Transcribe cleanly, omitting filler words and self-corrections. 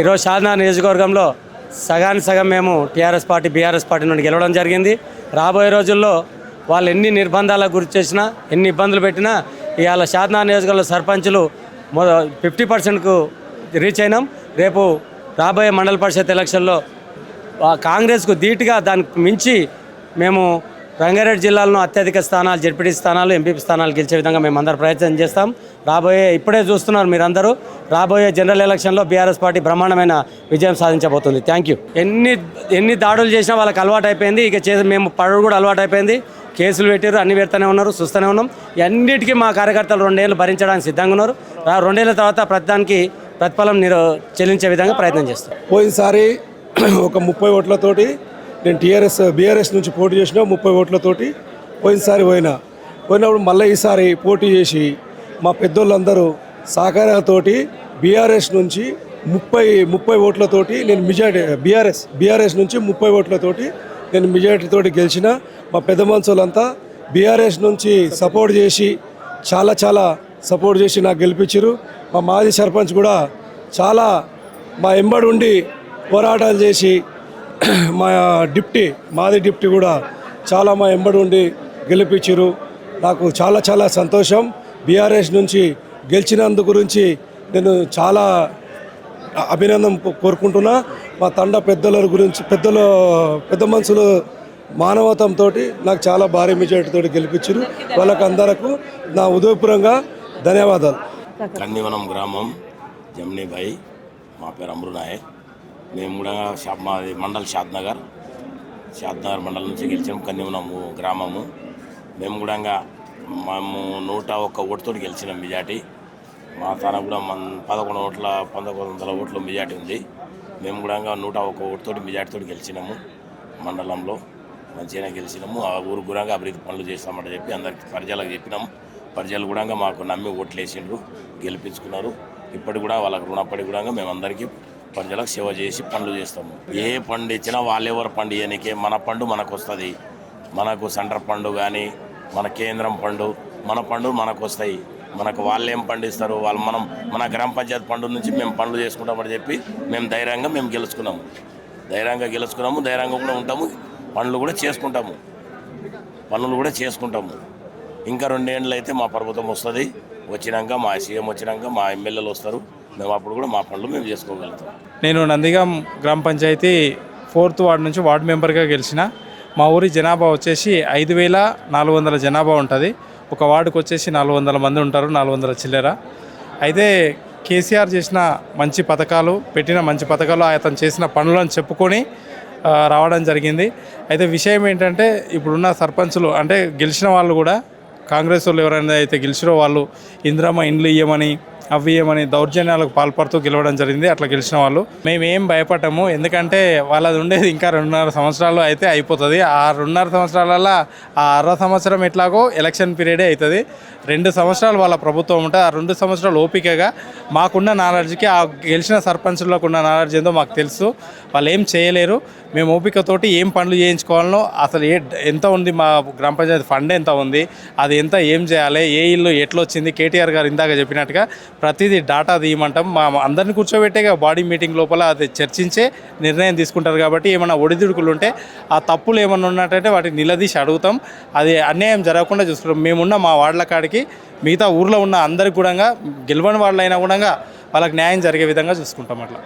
ఈరోజు షాద్నగర్ నియోజకవర్గంలో సగానికి సగం మేము టీఆర్ఎస్ పార్టీ బీఆర్ఎస్ పార్టీ నుండి గెలవడం జరిగింది. రాబోయే రోజుల్లో వాళ్ళు ఎన్ని నిర్బంధాలకు గురి చేసినా ఎన్ని ఇబ్బందులు పెట్టినా ఇవాళ షాద్నగర్ నియోజకవర్గంలో సర్పంచులు 50%కు రీచ్ అయినాం. రేపు రాబోయే మండల పరిషత్ ఎలక్షన్లో కాంగ్రెస్కు ధీటుగా దానికి మించి మేము రంగారెడ్డి జిల్లాలో అత్యధిక స్థానాలు, జెడ్పీటీ స్థానాలు, ఎంపీపీ స్థానాలు గెలిచే విధంగా మేము అందరూ ప్రయత్నం చేస్తాం. ఇప్పుడే చూస్తున్నారు మీరందరూ, రాబోయే జనరల్ ఎలక్షన్లో బీఆర్ఎస్ పార్టీ బ్రహ్మాండమైన విజయం సాధించబోతుంది. Thank you. ఎన్ని దాడులు చేసినా వాళ్ళకి అలవాటు అయిపోయింది. మేము పడడం కూడా అలవాటు అయిపోయింది. కేసులు పెట్టారు, అన్ని పెడతానే ఉన్నారు, చూస్తూనే ఉన్నాం. అన్నిటికీ మా కార్యకర్తలు 2 ఏళ్ళు భరించడానికి సిద్ధంగా ఉన్నారు. 2 ఏళ్ళ తర్వాత ప్రతిదానికి ప్రతిఫలం చెల్లించే విధంగా ప్రయత్నం చేస్తాం. పోయినసారి ఒక 30 ఓట్లతోటి నేను బీఆర్ఎస్ నుంచి పోటీ చేసిన 30 ఓట్లతోటి పోయినసారి పోయినప్పుడు మళ్ళీ ఈసారి పోటీ చేసి మా పెద్దోళ్ళందరూ సహకారాలతోటి బీఆర్ఎస్ నుంచి 30 ఓట్లతోటి నేను మెజార్టీ బీఆర్ఎస్ నుంచి 30 ఓట్లతోటి నేను మెజార్టీతోటి గెలిచిన. మా పెద్ద మనుషులంతా బీఆర్ఎస్ నుంచి సపోర్ట్ చేసి చాలా సపోర్ట్ చేసి నాకు గెలిపించారు. మా మాజీ సర్పంచ్ కూడా చాలా మా ఎంబడి ఉండి పోరాటాలు చేసి మాది డిప్టీ కూడా చాలా మా ఎంబడి ఉండి గెలిపించారు. నాకు చాలా సంతోషం. బీఆర్ఎస్ నుంచి గెలిచినందు గురించి నేను చాలా అభినందన కోరుకుంటున్నా. మా తండ పెద్దల గురించి పెద్ద మనుషులు మానవతంతో నాకు చాలా భారీ మెజార్టీతో గెలిపించారు. వాళ్ళకి అందరకు నా ఉదయపూర్వంగా ధన్యవాదాలు. కన్నివనం గ్రామం జమ్నీభాయ్, మా పేరు అమృనాయక్. మేము కూడా మాది మండల్ షాద్నగర్ మండలం నుంచి గెలిచాము. కన్నివనము గ్రామము. మేము కూడా మేము 101 ఓటుతో గెలిచినాం మెజార్టీ. మా తన కూడా 1100 ఓట్ల మెజార్టీ ఉంది. మేము కూడా 101 ఓటుతో మెజార్టీతో గెలిచినాము. మండలంలో మంచిగానే గెలిచినాము. ఆ ఊరు కూడా అభివృద్ధి పనులు చేస్తామని చెప్పి అందరికి ప్రజలకు చెప్పినాము. ప్రజలు కూడా మాకు నమ్మి ఓట్లు వేసిండ్రు, గెలిపించుకున్నారు. ఇప్పటి కూడా వాళ్ళకు రుణపడి కూడా మేము అందరికీ ప్రజలకు సేవ చేసి పనులు చేస్తాము. ఏ పండు ఇచ్చినా వాళ్ళెవరు పండు ఇయనికే మన పండు మనకు వస్తుంది. మనకు సెంటర్ పండు కానీ మన కేంద్రం పండు మన పండు మనకు వస్తాయి. మనకు వాళ్ళు ఏం పండిస్తారు, మన గ్రామ పంచాయతీ పండు నుంచి మేము పనులు చేసుకుంటామని చెప్పి మేము ధైర్యంగా గెలుచుకున్నాము. ధైర్యంగా కూడా ఉంటాము. పనులు కూడా చేసుకుంటాము. ఇంకా 2 ఏళ్ళు అయితే మా ప్రభుత్వం వస్తుంది. వచ్చినాక మా సీఎం వచ్చినాక మా ఎమ్మెల్యేలు వస్తారు. మేము అప్పుడు కూడా మా పనులు మేము చేసుకోగలుగుతాం. నేను నందిగాం గ్రామ పంచాయతీ 4th వార్డు నుంచి వార్డు మెంబర్గా గెలిచిన. మా ఊరి జనాభా వచ్చేసి 5400 జనాభా ఉంటుంది. ఒక వార్డుకు వచ్చేసి 400 మంది ఉంటారు, 400 చిల్లర. అయితే కేసీఆర్ చేసిన మంచి పథకాలు, అతను చేసిన పనులను చెప్పుకొని రావడం జరిగింది. అయితే విషయం ఏంటంటే ఇప్పుడున్న సర్పంచులు అంటే గెలిచిన వాళ్ళు కూడా కాంగ్రెస్ వాళ్ళు ఎవరైనా అయితే గెలిచిరో వాళ్ళు ఇందిరమ్మ ఇండ్లు ఇవ్వమని అవి ఇవ్వమని దౌర్జన్యాలకు పాల్పడుతూ గెలవడం జరిగింది. అట్లా గెలిచిన వాళ్ళు మేమేం భయపడము. ఎందుకంటే వాళ్ళది ఉండేది ఇంకా 2.5 సంవత్సరాలు అయితే అయిపోతుంది. ఆ 2.5 సంవత్సరాలలో ఆ 60 సంవత్సరం ఎట్లాగో ఎలక్షన్ పీరియడే అవుతుంది. 2 సంవత్సరాలు వాళ్ళ ప్రభుత్వం ఉంటుంది. ఆ 2 సంవత్సరాలు ఓపికగా మాకున్న నాలెడ్జ్కి ఆ గెలిచిన సర్పంచులకు ఉన్న నాలెడ్జ్ ఏందో మాకు తెలుసు. వాళ్ళు ఏం చేయలేరు. మేము ఓపికతోటి ఏం పనులు చేయించుకోవాలనో, అసలు ఎంత ఉంది మా గ్రామ పంచాయతీ ఫండ్ ఎంత ఉంది, అది ఎంత, ఏం చేయాలి, ఏ ఇల్లు ఎట్లా వచ్చింది, కేటీఆర్ గారు ఇందాక చెప్పినట్టుగా ప్రతిదీ డాటా తీయమంటాం. మా అందరిని కూర్చోబెట్టేగా బాడీ మీటింగ్ లోపల అది చర్చించే నిర్ణయం తీసుకుంటారు. కాబట్టి ఏమైనా ఒడిదుడుకులు ఉంటే, ఆ తప్పులు ఏమైనా ఉన్నట్టయితే వాటిని నిలదీసి అడుగుతాం. అది అన్యాయం జరగకుండా చూసుకుంటాం. మేమున్న మా వార్డుల కాడికి మిగతా ఊర్లో ఉన్న అందరికి కూడా గెలవని వాళ్ళైనా కూడా వాళ్ళకి న్యాయం జరిగే విధంగా చూసుకుంటాం. అట్లా